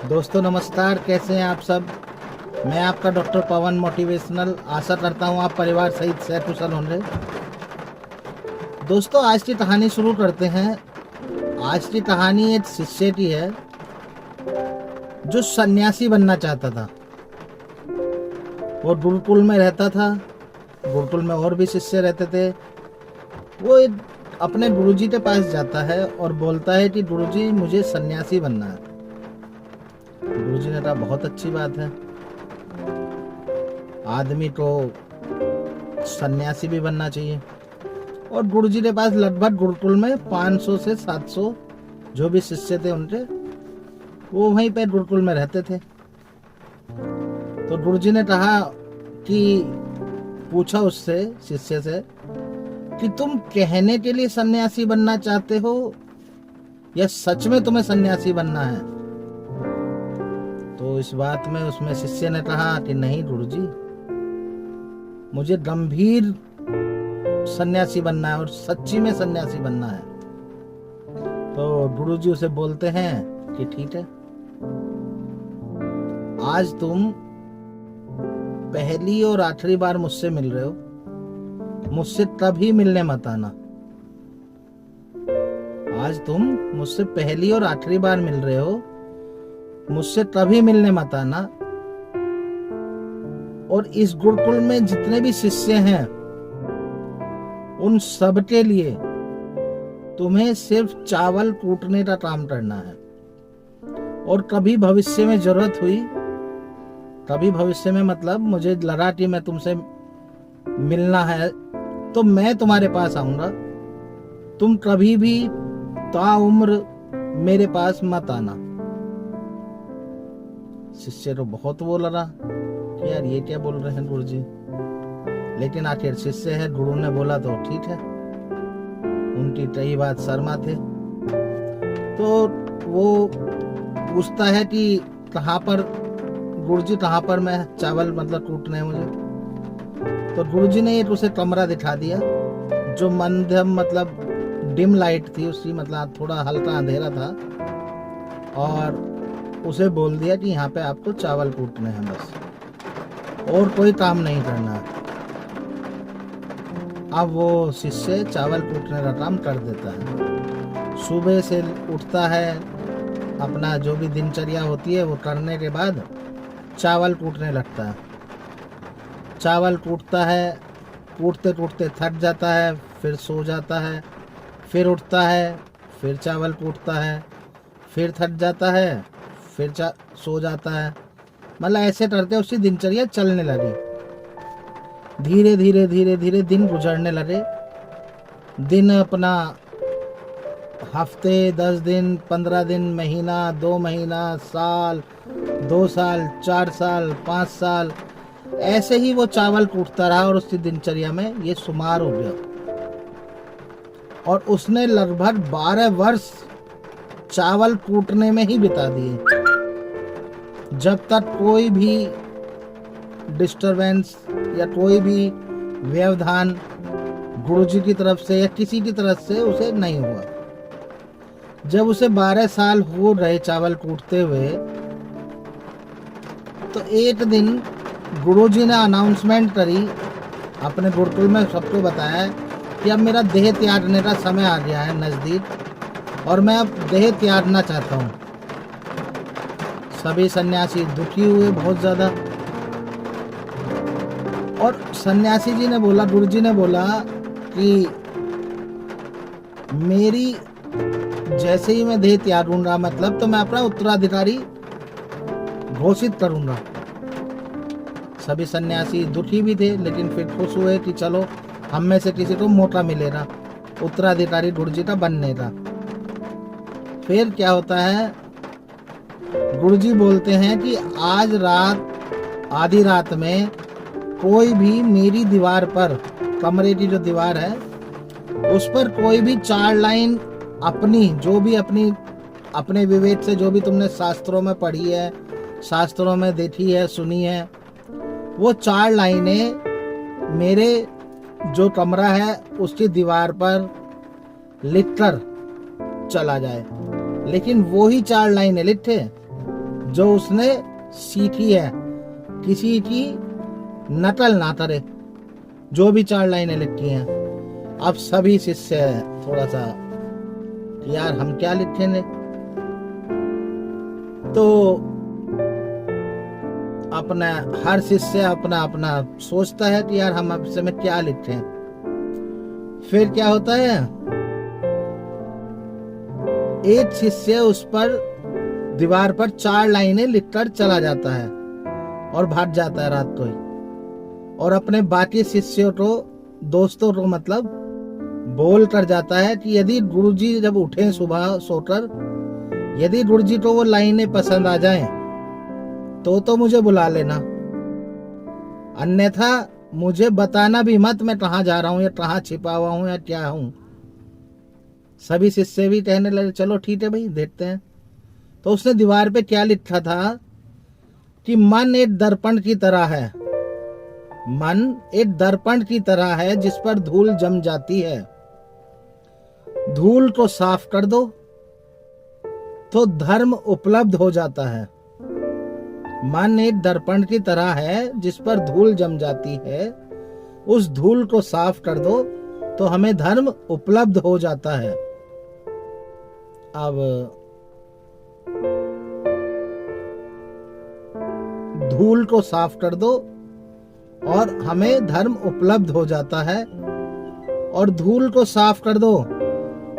दोस्तों नमस्कार, कैसे हैं आप सब। मैं आपका डॉक्टर पवन मोटिवेशनल। आशा करता हूं आप परिवार सहित सकुशल होंगे। दोस्तों आज की कहानी शुरू करते हैं। आज की कहानी एक शिष्य की है जो सन्यासी बनना चाहता था। वो गुरुकुल में रहता था। गुरुकुल में और भी शिष्य रहते थे। वो अपने गुरुजी के पास जाता है और बोलता है कि गुरुजी मुझे सन्यासी बनना है। गुरुजी ने कहा बहुत अच्छी बात है, आदमी को सन्यासी भी बनना चाहिए। और गुरुजी के पास लगभग गुरुकुल में 500 से 700 जो भी शिष्य थे उनके, वो वहीं पे गुरुकुल में रहते थे। तो गुरुजी ने कहा कि पूछा उससे, शिष्य से, कि तुम कहने के लिए सन्यासी बनना चाहते हो या सच में तुम्हें सन्यासी बनना है। तो इस बात में उसमें शिष्य ने कहा कि नहीं गुरुजी, मुझे गंभीर सन्यासी बनना है और सच्ची में सन्यासी बनना है। तो गुरुजी उसे बोलते हैं कि ठीक है, आज तुम पहली और आखिरी बार मुझसे मिल रहे हो, मुझसे तभी मिलने मत आना। आज तुम मुझसे पहली और आखिरी बार मिल रहे हो, मुझसे तभी मिलने मत आना। और इस गुरुकुल में जितने भी शिष्य हैं उन सब के लिए तुम्हें सिर्फ चावल कूटने का काम करना है। और कभी भविष्य में जरूरत हुई, कभी भविष्य में मतलब मुझे लगा कि मैं तुमसे मिलना है तो मैं तुम्हारे पास आऊंगा। तुम कभी भी ताउम्र मेरे पास मत आना। शिष्य तो बहुत वो लगा कि यार ये क्या बोल रहे हैं गुरुजी, लेकिन आखिर शिष्य है, गुरु ने बोला तो ठीक है। उनकी कई बात शर्मा थे। तो वो पूछता है कि कहाँ पर गुरुजी, कहाँ पर मैं चावल मतलब कूटने हैं मुझे। तो गुरुजी ने एक उसे कमरा दिखा दिया जो मध्यम मतलब डिम लाइट थी उसकी, मतलब थोड़ा हल्का अंधेरा था, और उसे बोल दिया कि यहाँ पे आपको चावल कूटने हैं बस, और कोई काम नहीं करना। अब वो शिष्य चावल कूटने का काम कर देता है। सुबह से उठता है, अपना जो भी दिनचर्या होती है वो करने के बाद चावल कूटने लगता है। चावल कूटता है, कूटते कूटते थक जाता है, फिर सो जाता है, फिर उठता है, फिर चावल कूटता है, फिर थक जाता है, फिर सो जाता है। मतलब ऐसे करते उसकी दिनचर्या चलने लगी। धीरे धीरे धीरे धीरे दिन गुजरने लगे। दिन अपना हफ्ते, 10 दिन, 15 दिन, महीना, 2 महीना, साल, 2 साल, 4 साल, 5 साल, ऐसे ही वो चावल कूटता रहा और उसकी दिनचर्या में ये शुमार हो गया। और उसने लगभग 12 वर्ष चावल कूटने में ही बिता दिए, जब तक कोई भी डिस्टरबेंस या कोई भी व्यवधान गुरुजी की तरफ से या किसी की तरफ से उसे नहीं हुआ। जब उसे 12 साल हो रहे चावल कूटते हुए, तो एक दिन गुरुजी ने अनाउंसमेंट करी अपने गुरुकुल में, सबको बताया कि अब मेरा देह त्यागने का समय आ गया है नज़दीक और मैं अब देह त्यागना चाहता हूँ। सभी सन्यासी दुखी हुए बहुत ज़्यादा। और सन्यासी जी ने बोला, गुरुजी ने बोला कि मेरी जैसे ही मैं देह त्यागूंगा मतलब तो मैं अपना उत्तराधिकारी घोषित करूंगा। सभी सन्यासी दुखी भी थे, लेकिन फिर खुश हुए कि चलो हम में से किसी को मौका मिलेगा उत्तराधिकारी गुरुजी का बनने का। फिर क्या होता है, गुरुजी बोलते हैं कि आज रात, आधी रात में कोई भी मेरी दीवार पर, कमरे की जो दीवार है उस पर कोई भी 4 लाइन अपनी, जो भी अपने विवेक से जो भी तुमने शास्त्रों में पढ़ी है, शास्त्रों में देखी है, सुनी है, वो 4 लाइनें मेरे जो कमरा है उसकी दीवार पर लिखकर चला जाए। लेकिन वो ही 4 लाइनें लिखे जो उसने सीखी है, किसी की नकल ना करे, जो भी 4 लाइनें लिखी हैं। अब सभी शिष्य थोड़ा सा कि यार हम क्या लिखेंगे, तो अपना हर शिष्य अपना अपना सोचता है कि यार हम अब से में क्या लिखें। फिर क्या होता है, एक शिष्य उस पर दीवार पर 4 लाइनें लिखकर चला जाता है और भाग जाता है रात को ही, और अपने बाकी शिष्यों को, दोस्तों को मतलब बोल कर जाता है कि यदि गुरुजी जब उठे सुबह सोकर, यदि गुरुजी को वो लाइनें पसंद आ जाएं तो मुझे बुला लेना, अन्यथा मुझे बताना भी मत मैं कहाँ जा रहा हूँ या कहाँ छिपा हुआ हूँ या क्या हूँ। सभी शिष्य भी कहने लगे चलो ठीक है भाई देखते हैं। तो उसने दीवार पे क्या लिखा था कि मन एक दर्पण की तरह है, मन एक दर्पण की तरह है जिस पर धूल जम जाती है, धूल को साफ कर दो तो धर्म उपलब्ध हो जाता है। मन एक दर्पण की तरह है जिस पर धूल जम जाती है, उस धूल को साफ कर दो तो हमें धर्म उपलब्ध हो जाता है। अब धूल को साफ कर दो और हमें धर्म उपलब्ध हो जाता है, और धूल को साफ कर दो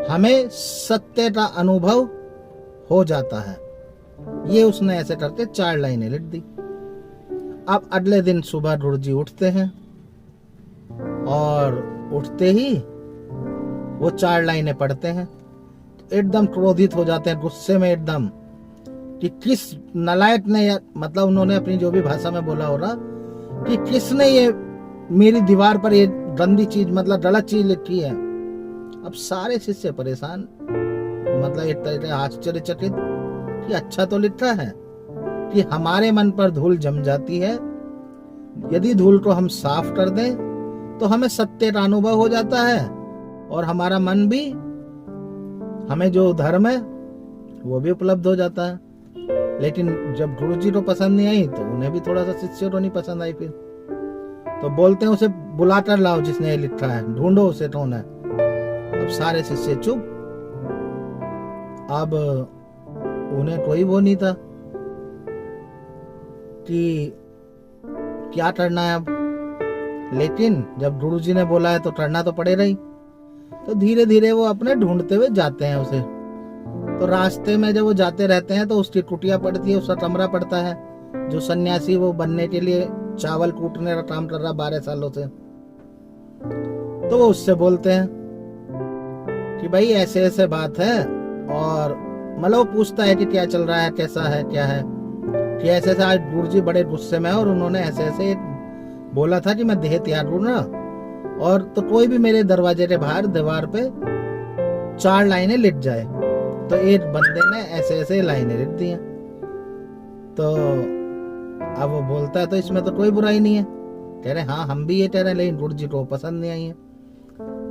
हमें सत्य का अनुभव हो जाता है। ये उसने ऐसे करके 4 लाइनें लिख दी। अब अगले दिन सुबह गुरुजी उठते हैं और उठते ही वो 4 लाइनें पढ़ते हैं, तो एकदम क्रोधित हो जाते हैं, गुस्से में एकदम कि किस नालायक ने, मतलब उन्होंने अपनी जो भी भाषा में बोला होगा कि किसने ये मेरी दीवार पर ये गंदी चीज, मतलब गलत चीज लिखी है। अब सारे शिष्य परेशान, मतलब एक तरह से आश्चर्यचकित कि अच्छा तो लिखा है कि हमारे मन पर धूल जम जाती है, यदि धूल को हम साफ कर दें तो हमें सत्य का अनुभव हो जाता है और हमारा मन भी, हमें जो धर्म है वो भी उपलब्ध हो जाता है। लेकिन जब गुरुजी को पसंद नहीं आई तो उन्हें भी थोड़ा सा शिष्यों को नहीं पसंद आई। फिर तो बोलते हैं उसे बुला कर लाओ जिसने ये लिखा है, ढूंढो उसे कौन है। अब सारे शिष्य चुप, अब उन्हें कोई वो नहीं था कि क्या करना है अब, लेकिन जब गुरुजी ने बोला है तो करना तो पड़ेगा ही। तो धीरे धीरे वो अपने ढूंढते हुए जाते हैं उसे। तो रास्ते में जब वो जाते रहते हैं तो उसकी कुटिया पड़ती है, उसका कमरा पड़ता है, जो सन्यासी वो बनने के लिए चावल कूटने का काम कर रहा 12 सालों से। तो वो उससे बोलते हैं कि भाई ऐसे ऐसे बात है, और मतलब वो पूछता है कि क्या चल रहा है, कैसा है, क्या है, कि ऐसे ऐसे आज गुरुजी बड़े गुस्से में है और उन्होंने ऐसे ऐसे बोला था कि मैं देह त्याग दूंगा, और तो कोई भी मेरे दरवाजे के बाहर दीवार पे 4 लाइनें लिख जाए। तो एक बंदे ने ऐसे ऐसे लाइनें लिख दी हैं। तो अब वो बोलता है तो इसमें तो कोई बुराई नहीं है। कह रहे हाँ हम भी ये कह रहे हैं, लेकिन गुरुजी को पसंद नहीं आई है।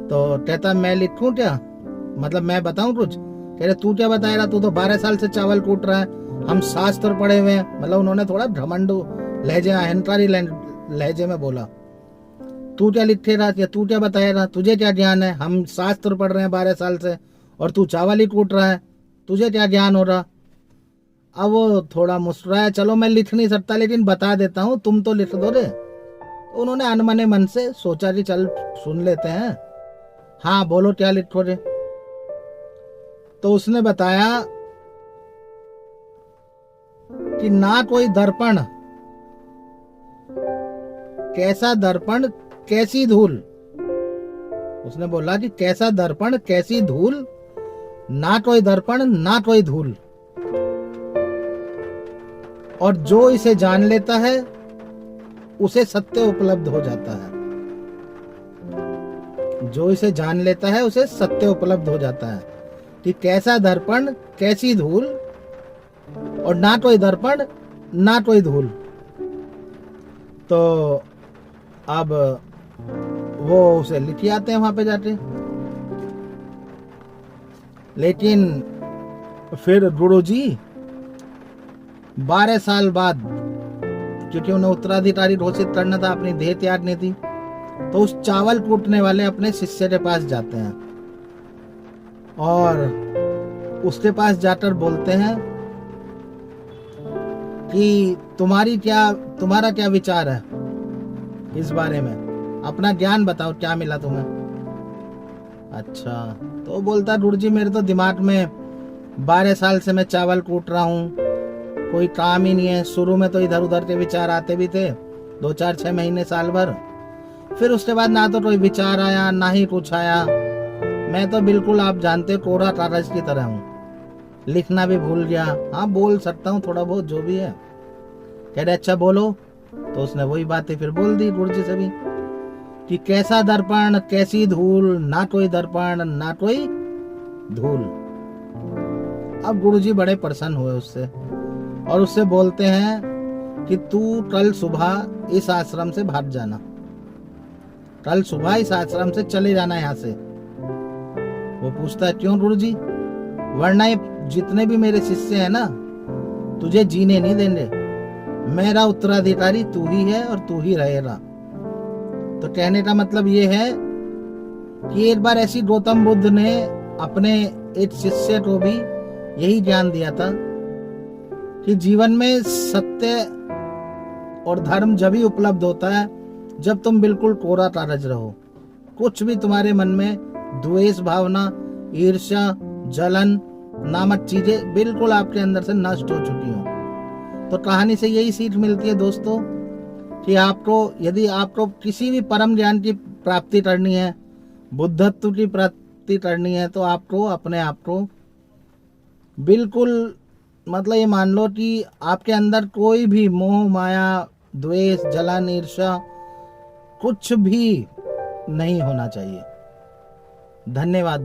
तो कहता मैं लिखूं क्या, मतलब मैं बताऊं कुछ। कह रहे तू क्या बताएगा, तू तो 12 साल से चावल कूट रहा है, हम शास्त्र पढ़े हुए हैं। मतलब उन्होंने थोड़ा घमंडू लहजे, अहंकारी लहजे में बोला, तू क्या लिखेगा या तू क्या बताएगा, तुझे क्या ज्ञान है, हम शास्त्र पढ़ रहे हैं 12 साल से और तू चावल ही कूट रहा है, तुझे क्या ज्ञान हो रहा। अब वो थोड़ा मुस्कुराया, चलो मैं लिख नहीं सकता लेकिन बता देता हूँ, तुम तो लिख दो रे। तो उन्होंने अनमने मन से सोचा कि चल सुन लेते हैं, हाँ बोलो क्या लिखो रे। तो उसने बताया कि ना कोई दर्पण, कैसा दर्पण कैसी धूल। उसने बोला कि कैसा दर्पण कैसी धूल, ना कोई दर्पण ना कोई धूल, और जो इसे जान लेता है उसे सत्य उपलब्ध हो जाता है। जो इसे जान लेता है उसे सत्य उपलब्ध हो जाता है कि कैसा दर्पण कैसी धूल, और ना कोई दर्पण ना कोई धूल। तो अब वो उसे लिख आते हैं वहां पे जाते। लेकिन फिर गुरुजी 12 साल बाद, क्योंकि उन्हें उत्तराधिकारी घोषित करना था, अपनी देह त्यागनी थी, तो उस चावल कूटने वाले अपने शिष्य के पास जाते हैं और उसके पास जाकर बोलते हैं कि तुम्हारा क्या विचार है इस बारे में, अपना ज्ञान बताओ, क्या मिला तुम्हें। अच्छा, तो बोलता, गुरु जी मेरे तो दिमाग में 12 साल से मैं चावल कूट रहा हूँ, कोई काम ही नहीं है। शुरू में तो इधर उधर के विचार आते भी थे, 2-4-6 महीने, साल भर, फिर उसके बाद ना तो कोई विचार आया ना ही कुछ आया। मैं तो बिल्कुल, आप जानते, कोरा कागज की तरह हूँ, लिखना भी भूल गया। हाँ, बोल सकता हूँ थोड़ा बहुत, जो भी है। कह रहे अच्छा बोलो। तो उसने वही बातें फिर बोल दी गुरु जी से भी, कि कैसा दर्पण कैसी धूल, ना कोई दर्पण ना कोई धूल। अब गुरु जी बड़े प्रसन्न हुए उससे और उससे बोलते हैं कि तू कल सुबह इस आश्रम से भाग जाना, कल सुबह इस आश्रम से चले जाना यहाँ से। वो पूछता है क्यों गुरु जी, वरना ये जितने भी मेरे शिष्य हैं ना, तुझे जीने नहीं देंगे। मेरा उत्तराधिकारी तू ही है और तू ही रहेगा। तो कहने का मतलब ये है कि एक बार ऐसी गौतम बुद्ध ने अपने एक शिष्य को भी यही ज्ञान दिया था कि जीवन में सत्य और धर्म जब ही उपलब्ध होता है जब तुम बिल्कुल कोरा कागज रहो। कुछ भी तुम्हारे मन में द्वेष भावना, ईर्ष्या, जलन नामक चीजें बिल्कुल आपके अंदर से नष्ट हो चुकी हो। तो कहानी से यही सीख मिलती है दोस्तों कि यदि आपको किसी भी परम ज्ञान की प्राप्ति करनी है, बुद्धत्व की प्राप्ति करनी है, तो आपको अपने आप को बिल्कुल, मतलब ये मान लो कि आपके अंदर कोई भी मोह माया, द्वेष, जलन, ईर्ष्या कुछ भी नहीं होना चाहिए। धन्यवाद।